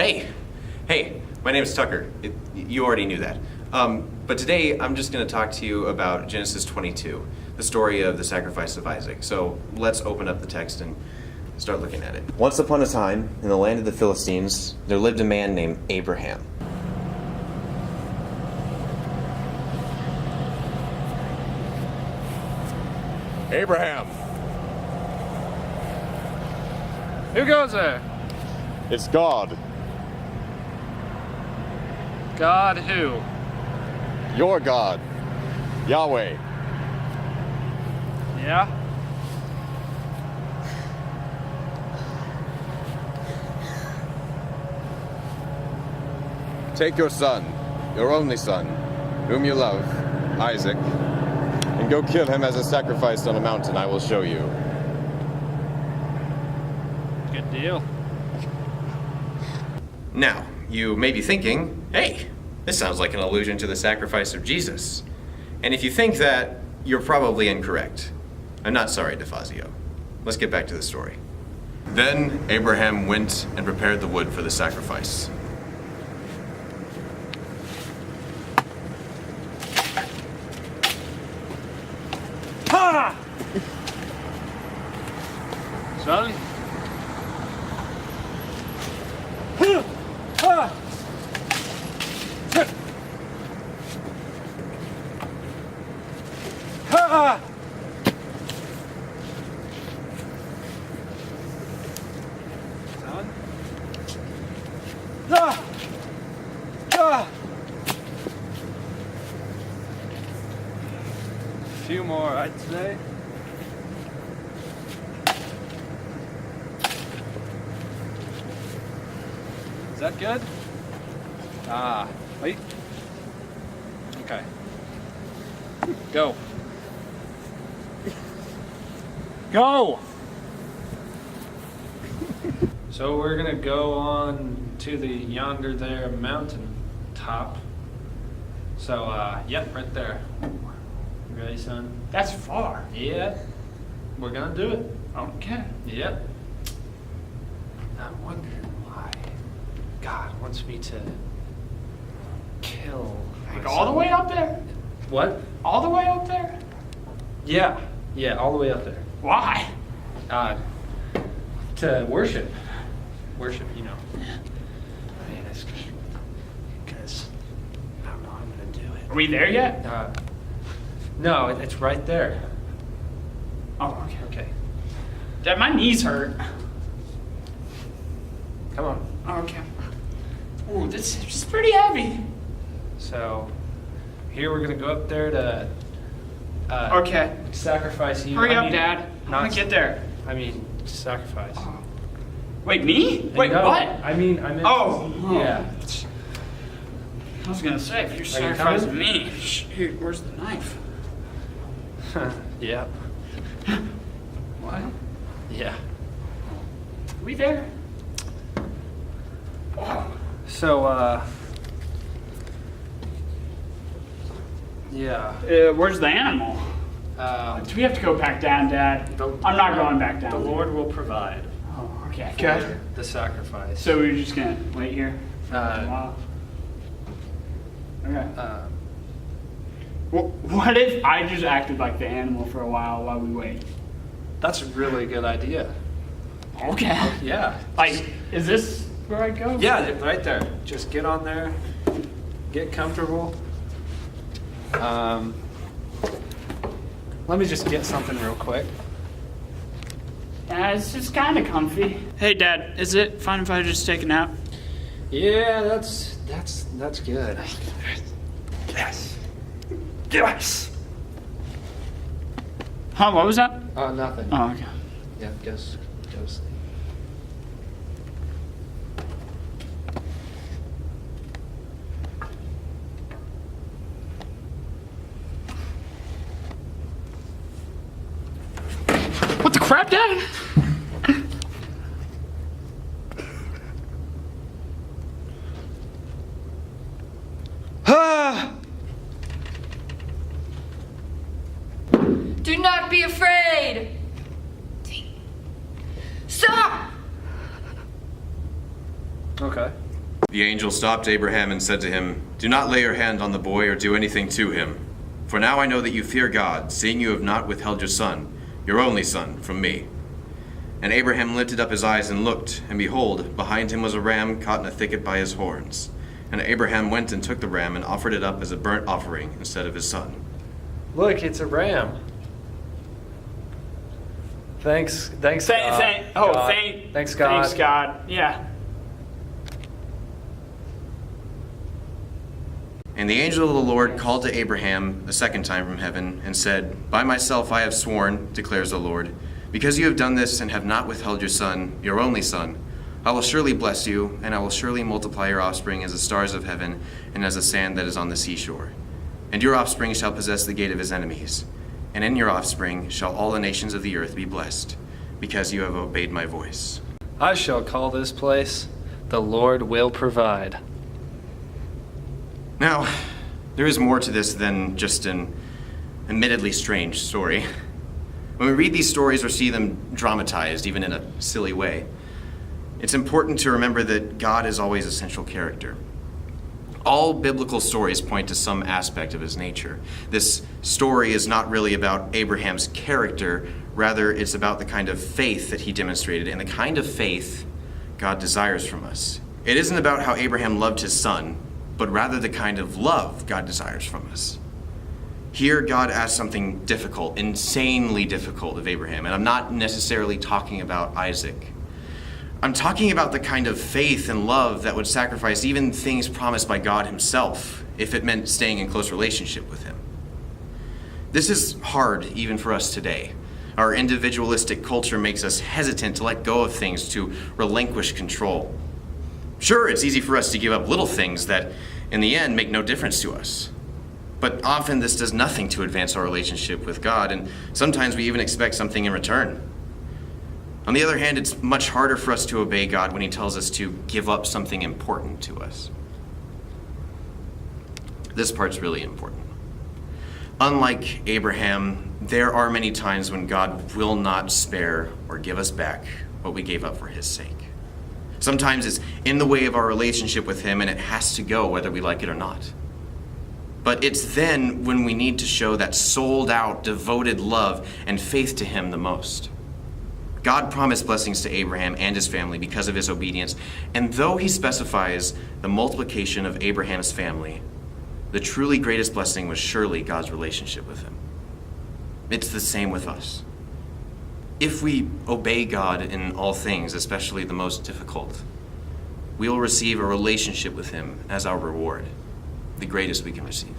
Hey, my name is Tucker. You already knew that. But today I'm just going to talk to you about Genesis 22, the story of the sacrifice of Isaac. So let's open up the text and start looking at it. Once upon a time, in the land of the Philistines, there lived a man named Abraham. Abraham, Who goes there? it's God, God who? your God, Yahweh. Yeah? Take your son, your only son, whom you love, Isaac, and go kill him as a sacrifice on a mountain I will show you. Good deal. Now, you may be thinking, hey, this sounds like an allusion to the sacrifice of Jesus. And if you think that, you're probably incorrect. I'm not sorry, DeFazio. Let's get back to the story. Then Abraham went and prepared the wood for the sacrifice. Ha! Son? A few more, I'd say. Is that good? Wait. Okay. Go. Go! So we're gonna go on to the yonder there mountain top. So, yep, right there. You ready, son? That's far. Yeah. We're gonna do it. Okay. Yep. I'm wondering why God wants me to kill Like my all the son. way up there? What? All the way up there? Yeah. Yeah, all the way up there. Why? To worship. Worship, you know. I mean, it's because I don't know how I'm gonna do Are we there yet? it. No, it's right there. Oh, okay. Okay. Dad, my knees hurt. Come on. Oh, okay. Ooh, this is pretty heavy. So, here we're gonna go up there to Okay. sacrifice you. Hurry I up, mean, Dad. I'm not- gonna get there. I mean, sacrifice. Wait, me? Wait, No, what? I mean, Oh. yeah. I was gonna say, if you're Are you sacrificing coming? me, shoot, where's the knife? Yeah. What? Are Yeah. we there? Oh. So, yeah. Where's the animal? Do we have to go back down, Dad? I'm not going back down. The Lord will provide Oh, okay. for Good. the sacrifice. So we're just gonna wait here for a Uh, while? Okay. uh, What if I just acted like the animal for a while we wait? that's a really good idea. Okay. Yeah. Like, is this where I go? Yeah, right there. Just get on there, get comfortable. Let me just get something real quick. It's just kind of comfy. Hey, Dad, is it fine if I just take a nap? Yeah, that's good. Yes. Yes. Huh? What was that? Nothing. Oh, okay. Yeah, go sleep. What the crap, Dad? Do not be afraid. Stop! Okay. The angel stopped Abraham and said to him, "Do not lay your hand on the boy or do anything to him. For now I know that you fear God, seeing you have not withheld your son, your only son, from me." And Abraham lifted up his eyes and looked, and behold, behind him was a ram caught in a thicket by his horns. And Abraham went and took the ram and offered it up as a burnt offering instead of his son. Look, it's a ram. Thanks God. Thanks, God. Thanks, God. Yeah. And the angel of the Lord called to Abraham a second time from heaven and said, "By myself I have sworn, declares the Lord, because you have done this and have not withheld your son, your only son, I will surely bless you, and I will surely multiply your offspring as the stars of heaven and as the sand that is on the seashore. And your offspring shall possess the gate of his enemies. And in your offspring shall all the nations of the earth be blessed, because you have obeyed my voice." I shall call this place, "The Lord Will Provide." Now, there is more to this than just an admittedly strange story. When we read these stories or see them dramatized, even in a silly way, it's important to remember that God is always a central character. All biblical stories point to some aspect of his nature. This story is not really about Abraham's character, rather it's about the kind of faith that he demonstrated and the kind of faith God desires from us. It isn't about how Abraham loved his son, but rather the kind of love God desires from us. Here, God asks something difficult, insanely difficult of Abraham, and I'm not necessarily talking about Isaac. I'm talking about the kind of faith and love that would sacrifice even things promised by God himself if it meant staying in close relationship with him. This is hard even for us today. Our individualistic culture makes us hesitant to let go of things, to relinquish control. Sure, it's easy for us to give up little things that in the end make no difference to us. But often this does nothing to advance our relationship with God, and sometimes we even expect something in return. On the other hand, it's much harder for us to obey God when he tells us to give up something important to us. This part's really important. Unlike Abraham, there are many times when God will not spare or give us back what we gave up for his sake. Sometimes it's in the way of our relationship with him, and it has to go whether we like it or not. But it's then when we need to show that sold-out, devoted love and faith to him the most. God promised blessings to Abraham and his family because of his obedience, and though he specifies the multiplication of Abraham's family, the truly greatest blessing was surely God's relationship with him. It's the same with us. If we obey God in all things, especially the most difficult, we will receive a relationship with him as our reward, the greatest we can receive.